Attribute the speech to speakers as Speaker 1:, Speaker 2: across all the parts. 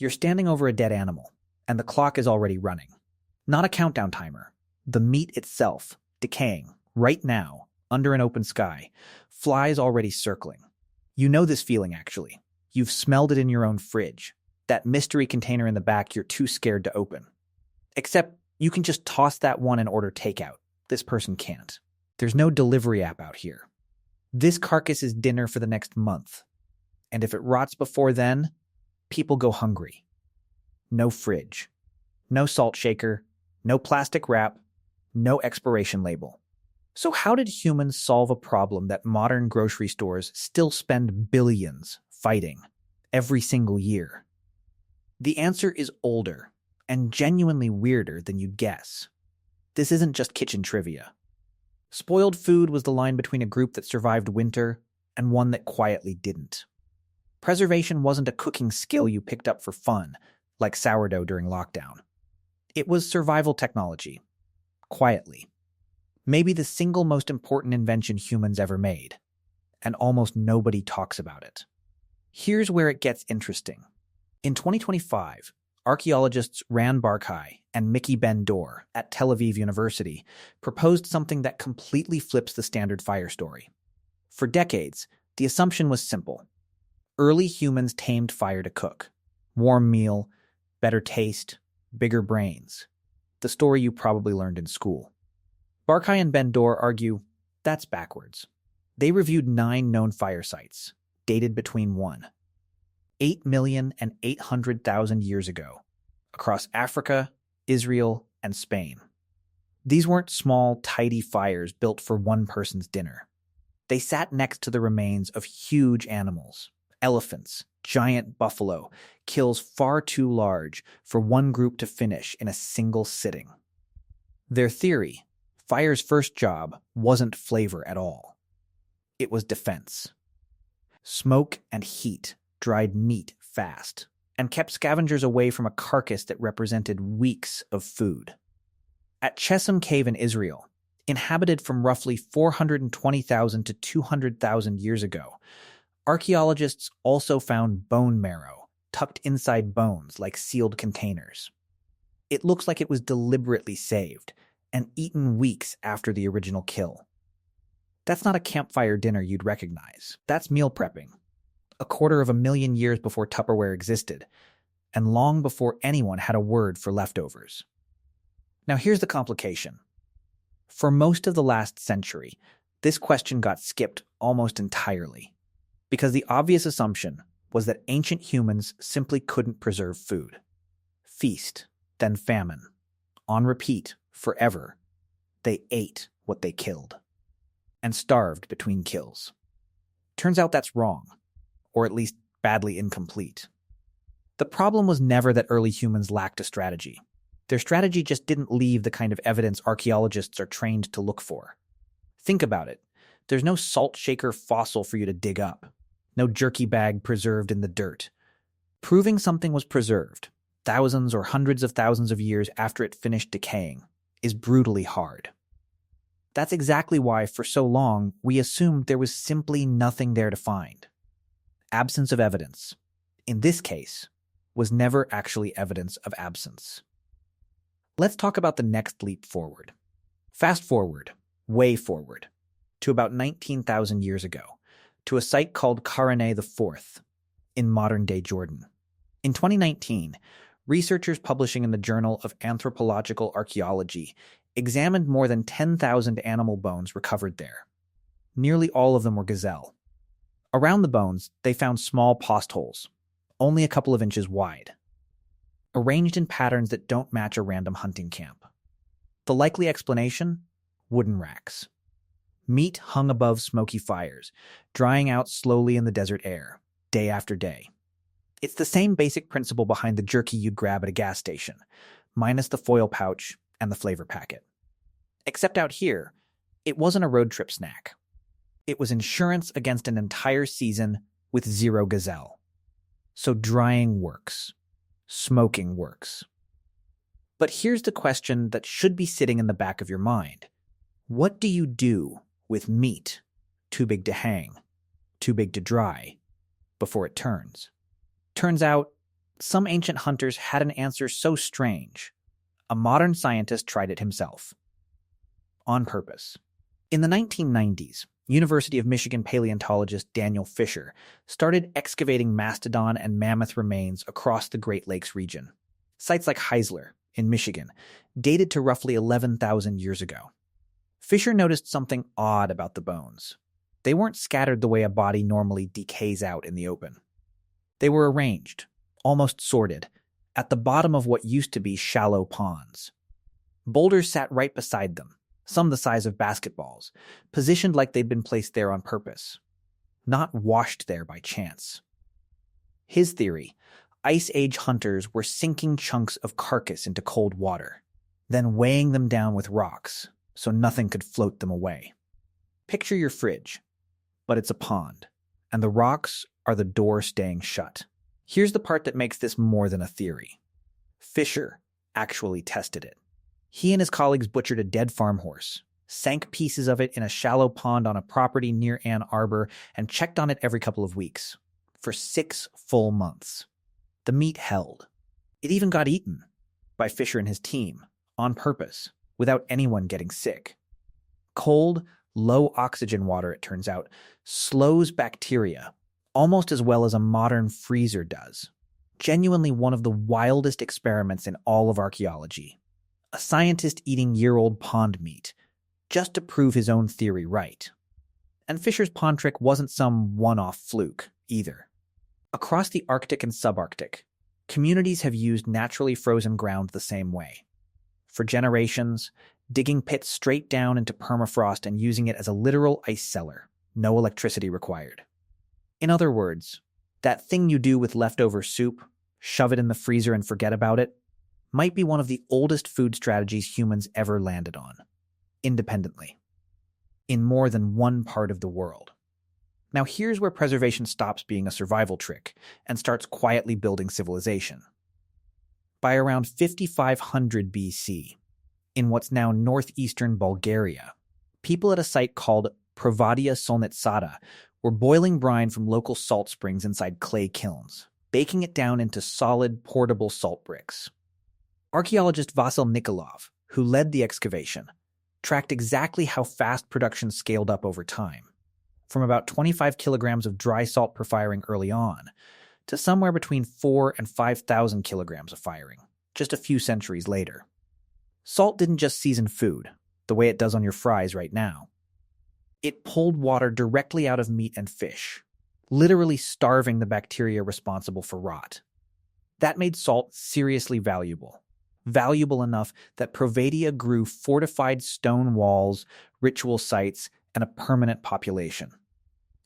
Speaker 1: You're standing over a dead animal, and the clock is already running. Not a countdown timer. The meat itself, decaying, right now, under an open sky, flies already circling. You know this feeling, actually. You've smelled it in your own fridge. That mystery container in the back you're too scared to open. Except you can just toss that one and order takeout. This person can't. There's no delivery app out here. This carcass is dinner for the next month. And if it rots before then, people go hungry. No fridge. No salt shaker. No plastic wrap. No expiration label. So how did humans solve a problem that modern grocery stores still spend billions fighting every single year? The answer is older and genuinely weirder than you'd guess. This isn't just kitchen trivia. Spoiled food was the line between a group that survived winter and one that quietly didn't. Preservation wasn't a cooking skill you picked up for fun, like sourdough during lockdown. It was survival technology, quietly. Maybe the single most important invention humans ever made, and almost nobody talks about it. Here's where it gets interesting. In 2025, archaeologists Ran Barkai and Mickey Ben-Dor at Tel Aviv University proposed something that completely flips the standard fire story. For decades, the assumption was simple. Early humans tamed fire to cook. Warm meal, better taste, bigger brains. The story you probably learned in school. Barkai and Ben-Dor argue that's backwards. They reviewed 9 known fire sites, dated between 8,800,000 years ago, across Africa, Israel, and Spain. These weren't small, tidy fires built for one person's dinner. They sat next to the remains of huge animals, elephants, giant buffalo, kills far too large for one group to finish in a single sitting. Their theory: fire's first job wasn't flavor at all. It was defense. Smoke and heat dried meat fast and kept scavengers away from a carcass that represented weeks of food. At Qesem Cave in Israel, inhabited from roughly 420,000 to 200,000 years ago, archaeologists also found bone marrow tucked inside bones like sealed containers. It looks like it was deliberately saved and eaten weeks after the original kill. That's not a campfire dinner you'd recognize. That's meal prepping. 250,000 years before Tupperware existed, and long before anyone had a word for leftovers. Now here's the complication. For most of the last century, this question got skipped almost entirely, because the obvious assumption was that ancient humans simply couldn't preserve food. Feast, then famine. On repeat, forever. They ate what they killed. And starved between kills. Turns out that's wrong, or at least badly incomplete. The problem was never that early humans lacked a strategy. Their strategy just didn't leave the kind of evidence archaeologists are trained to look for. Think about it. There's no salt shaker fossil for you to dig up. No jerky bag preserved in the dirt. Proving something was preserved, thousands or hundreds of thousands of years after it finished decaying, is brutally hard. That's exactly why, for so long, we assumed there was simply nothing there to find. Absence of evidence, in this case, was never actually evidence of absence. Let's talk about the next leap forward. Fast forward, way forward, to about 19,000 years ago, to a site called Kharaneh IV in modern-day Jordan. In 2019, researchers publishing in the Journal of Anthropological Archaeology examined more than 10,000 animal bones recovered there. Nearly all of them were gazelle. Around the bones, they found small post holes, only a couple of inches wide, arranged in patterns that don't match a random hunting camp. The likely explanation? Wooden racks. Meat hung above smoky fires, drying out slowly in the desert air, day after day. It's the same basic principle behind the jerky you'd grab at a gas station, minus the foil pouch and the flavor packet. Except out here, it wasn't a road trip snack. It was insurance against an entire season with 0 gazelle. So drying works. Smoking works. But here's the question that should be sitting in the back of your mind. What do you do with meat too big to hang, too big to dry, before it turns? Turns out, Some ancient hunters had an answer so strange, a modern scientist tried it himself. On purpose. In the 1990s, University of Michigan paleontologist Daniel Fisher started excavating mastodon and mammoth remains across the Great Lakes region. Sites like Heisler, in Michigan, dated to roughly 11,000 years ago. Fisher noticed something odd about the bones. They weren't scattered the way a body normally decays out in the open. They were arranged, almost sorted, at the bottom of what used to be shallow ponds. Boulders sat right beside them, some the size of basketballs, positioned like they'd been placed there on purpose, not washed there by chance. His theory: Ice Age hunters were sinking chunks of carcass into cold water, then weighing them down with rocks so nothing could float them away. Picture your fridge, but it's a pond, and the rocks are the door staying shut. Here's the part that makes this more than a theory. Fisher actually tested it. He and his colleagues butchered a dead farm horse, sank pieces of it in a shallow pond on a property near Ann Arbor, and checked on it every couple of weeks, for 6 full months. The meat held. It even got eaten by Fisher and his team, on purpose, without anyone getting sick. Cold, low-oxygen water, it turns out, slows bacteria almost as well as a modern freezer does. Genuinely one of the wildest experiments in all of archaeology. A scientist eating year-old pond meat, just to prove his own theory right. And Fisher's pond trick wasn't some one-off fluke, either. Across the Arctic and subarctic, communities have used naturally frozen ground the same way. For generations, digging pits straight down into permafrost and using it as a literal ice cellar, no electricity required. In other words, that thing you do with leftover soup, shove it in the freezer and forget about it, might be one of the oldest food strategies humans ever landed on, independently, in more than one part of the world. Now here's where preservation stops being a survival trick and starts quietly building civilization. By around 5500 BC, in what's now northeastern Bulgaria, people at a site called Provadia-Solnitsata were boiling brine from local salt springs inside clay kilns, baking it down into solid, portable salt bricks. Archaeologist Vasil Nikolov, who led the excavation, tracked exactly how fast production scaled up over time, from about 25 kilograms of dry salt per firing early on, to somewhere between 4,000 and 5,000 kilograms of firing, just a few centuries later. Salt didn't just season food, the way it does on your fries right now. It pulled water directly out of meat and fish, literally starving the bacteria responsible for rot. That made salt seriously valuable enough that Provadia grew fortified stone walls, ritual sites, and a permanent population,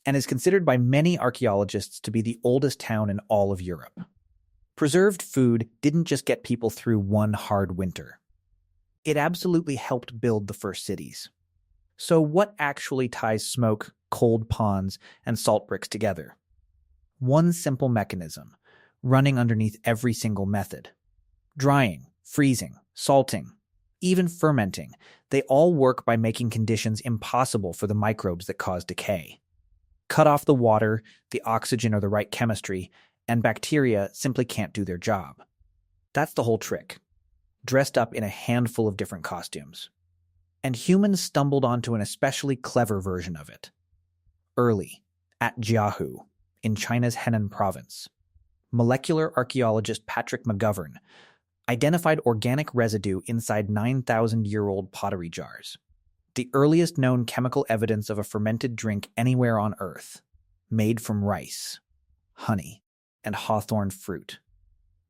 Speaker 1: and is considered by many archaeologists to be the oldest town in all of Europe. Preserved food didn't just get people through one hard winter. It absolutely helped build the first cities. So what actually ties smoke, cold ponds, and salt bricks together? One simple mechanism, running underneath every single method. Drying, freezing, salting, even fermenting, they all work by making conditions impossible for the microbes that cause decay. Cut off the water, the oxygen, or the right chemistry, and bacteria simply can't do their job. That's the whole trick, dressed up in a handful of different costumes. And humans stumbled onto an especially clever version of it. Early, at Jiahu, in China's Henan province, molecular archaeologist Patrick McGovern identified organic residue inside 9,000-year-old pottery jars, the earliest known chemical evidence of a fermented drink anywhere on Earth, made from rice, honey, and hawthorn fruit.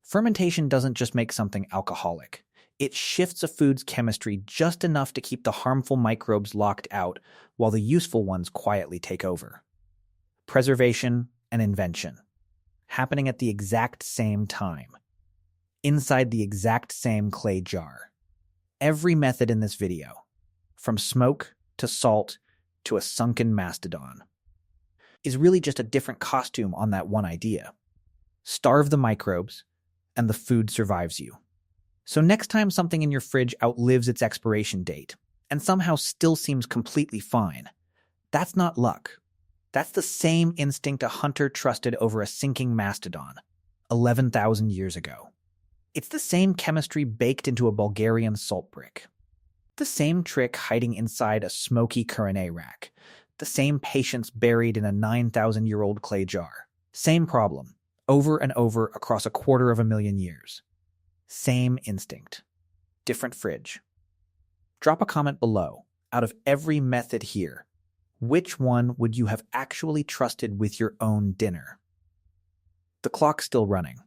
Speaker 1: Fermentation doesn't just make something alcoholic. It shifts a food's chemistry just enough to keep the harmful microbes locked out while the useful ones quietly take over. Preservation and invention, happening at the exact same time, inside the exact same clay jar. Every method in this video, from smoke to salt to a sunken mastodon, is really just a different costume on that one idea. Starve the microbes, and the food survives you. So next time something in your fridge outlives its expiration date and somehow still seems completely fine, that's not luck. That's the same instinct a hunter trusted over a sinking mastodon, 11,000 years ago. It's the same chemistry baked into a Bulgarian salt brick. The same trick hiding inside a smoky Kharaneh rack. The same patience buried in a 9,000-year-old clay jar. Same problem, over and over across 250,000 years. Same instinct. Different fridge. Drop a comment below. Out of every method here, which one would you have actually trusted with your own dinner? The clock's still running.